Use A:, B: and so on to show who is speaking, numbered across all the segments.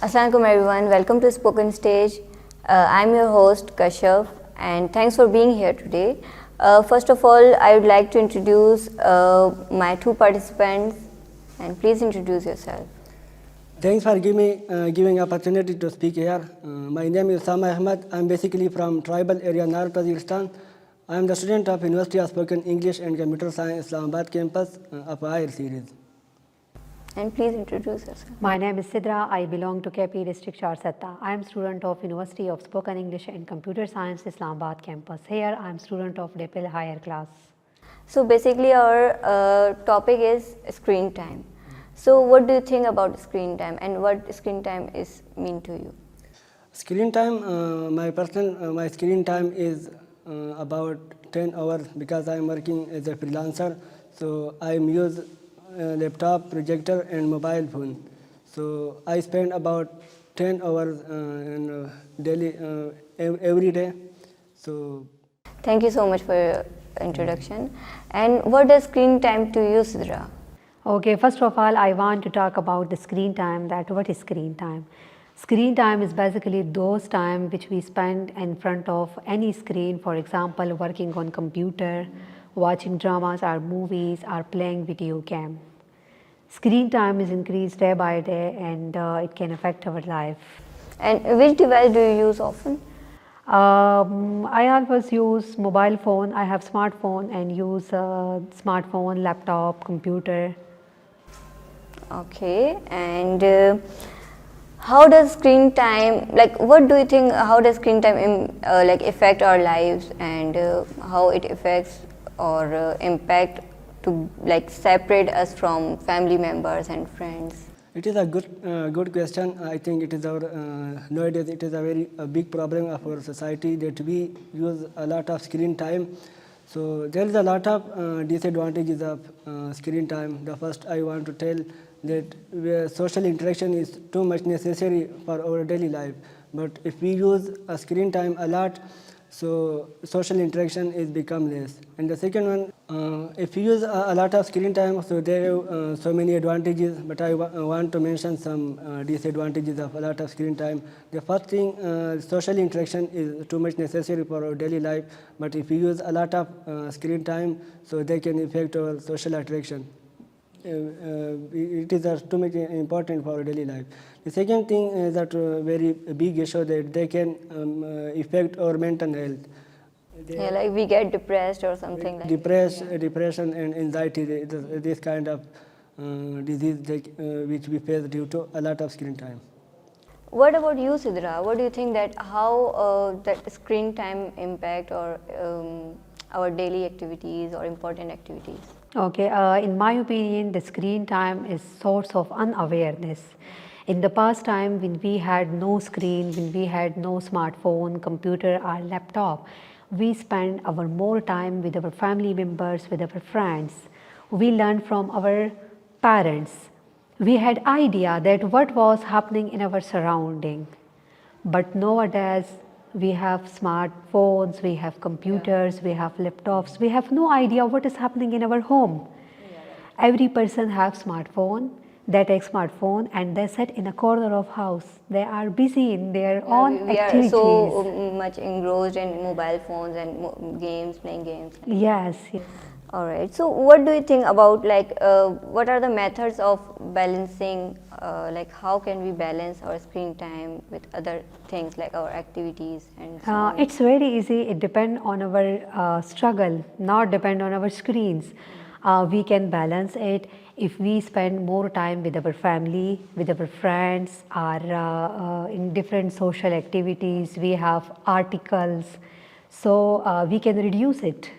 A: Assalamualaikum everyone, welcome to Spoken Stage. I'm your host Kashyap and thanks for being here today. First of all, I would like to introduce my two participants and please introduce yourself.
B: Thanks for giving opportunity to speak here. My name is Sama Ahmed. I'm basically from tribal area North Tajikistan. I'm the student of University of Spoken English and Computer Science Islamabad Campus of higher series.
A: And please introduce yourself.
C: My name is Sidra. I belong to KP District Charsetta. I am student of University of Spoken English and Computer Science Islamabad Campus. Here I am student of DPIL higher class.
A: So basically our topic is screen time. So what do you think about screen time and what screen time is mean to you?
B: Screen time, my screen time is about 10 hours because I'm working as a freelancer. So I use laptop, projector and mobile phone. So I spend about 10 hours daily every day. So
A: Thank you so much for your introduction. And what does screen time to you, Sidra?
C: Okay, first of all, I want to talk about the screen time. That what is screen time? Screen time is basically those time which we spend in front of any screen. For example, working on computer, watching dramas or movies, or playing video game. Screen time is increased day by day and it can affect our life.
A: And which device do you use often?
C: I always use mobile phone. I have smartphone and use smartphone, laptop, computer.
A: Okay, and how does screen time, like what do you think, how does screen time affect our lives and how it affects or impact to separate us from family members and friends?
B: it is a good question. I think it is our nowadays it is a very big problem of our society that we use a lot of screen time. So there is a lot of disadvantages of screen time. The first I want to tell that social interaction is too much necessary for our daily life. But if we use a screen time a lot, so social interaction is become less. And the second one, if you use a lot of screen time, so there are so many advantages, but I want to mention some disadvantages of a lot of screen time. The first thing, social interaction is too much necessary for our daily life, but if we use a lot of screen time, so they can affect our social attraction. It is too much important for our daily life. The second thing is that very big issue that they can affect our mental health.
A: Yeah, like we get depressed or something like that.
B: Depression and anxiety, this kind of disease which we face due to a lot of screen time.
A: What about you, Sidra? What do you think that how that screen time impact or our daily activities or important activities?
C: Okay, in my opinion, the screen time is source of unawareness. In the past time, when we had no screen, when we had no smartphone, computer or laptop, we spend our more time with our family members, with our friends. We learned from our parents. We had idea that what was happening in our surrounding. But nowadays, we have smartphones, we have computers, we have laptops. We have no idea what is happening in our home. Every person have smartphone. They take smartphone and they sit in a corner of house. They are busy in their own activities.
A: We are so much engrossed in mobile phones and games, playing games.
C: Yes, yes.
A: All right. So, what do you think about what are the methods of balancing? How can we balance our screen time with other things like our activities and so on?
C: It's very easy. It depends on our struggle, not depend on our screens. We can balance it if we spend more time with our family, with our friends, or in different social activities. We have articles, so we can reduce it.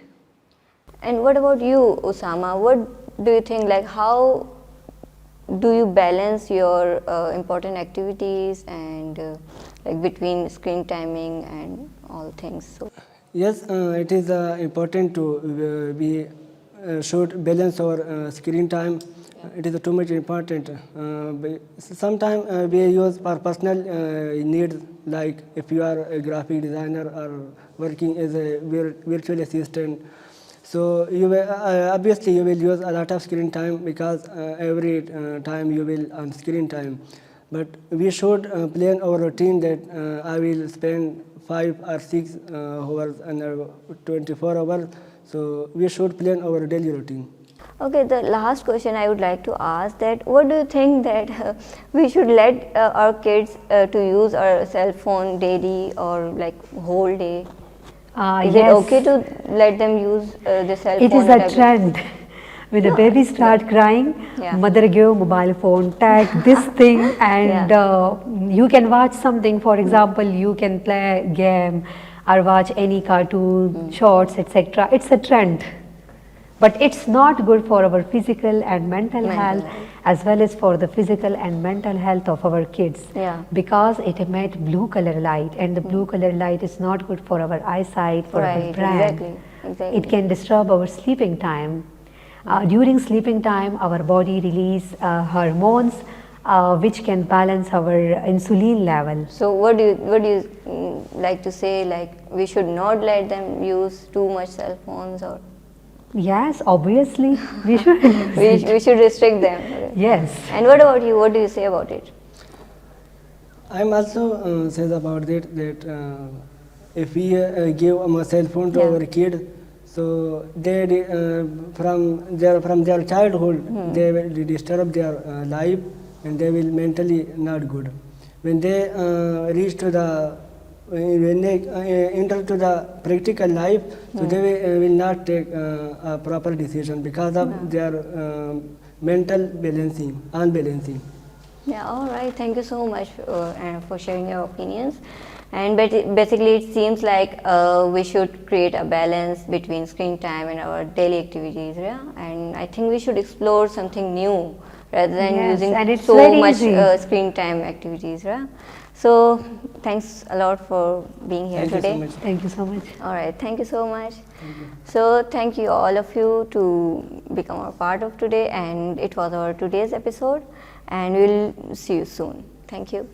A: And what about you, Osama? What do you think? How do you balance your important activities and between screen timing and all things? So
B: Yes, it is important to we should balance our screen time. It is too much important. Sometimes we use for personal needs, like if you are a graphic designer or working as a virtual assistant. So you will, obviously you will use a lot of screen time because every time you will on screen time. But we should plan our routine that I will spend 5 or 6 hours and 24 hours. So we should plan our daily routine.
A: Okay, the last question I would like to ask that what do you think that we should let our kids to use our cell phone daily or like whole day? Is it okay to let them use the cell
C: It
A: phone?
C: is a trend. When the baby start crying, mother give mobile phone, tag this thing, and you can watch something. For example, you can play game or watch any cartoon, shorts, etc. It's a trend. But it's not good for our physical and mental health, as well as for the physical and mental health of our kids. Because it emits blue color light, and the blue color light is not good for our eyesight, for our brain.
A: Exactly.
C: It can disturb our sleeping time. During sleeping time, our body release hormones which can balance our insulin level.
A: So what do you like to say? Like we should not let them use too much cell phones, or?
C: Yes, obviously we should.
A: we should restrict them.
C: Yes.
A: And what about you? What do you say about it?
B: I'm also says about it that if we give a cell phone to our kid, so they from their childhood they will disturb their life, and they will mentally not good. When they reach to the when they enter to the practical life, so they will not take a proper decision because of their mental unbalancing.
A: Yeah, all right. Thank you so much for sharing your opinions. And basically, it seems like we should create a balance between screen time and our daily activities. Yeah, and I think we should explore something new rather than using so much screen time activities. Yeah. So thanks a lot for being here today.
C: Thank you so much.
A: All right, thank you so much. So thank you all of you to become a part of today, and it was our today's episode, and we'll see you soon. Thank you.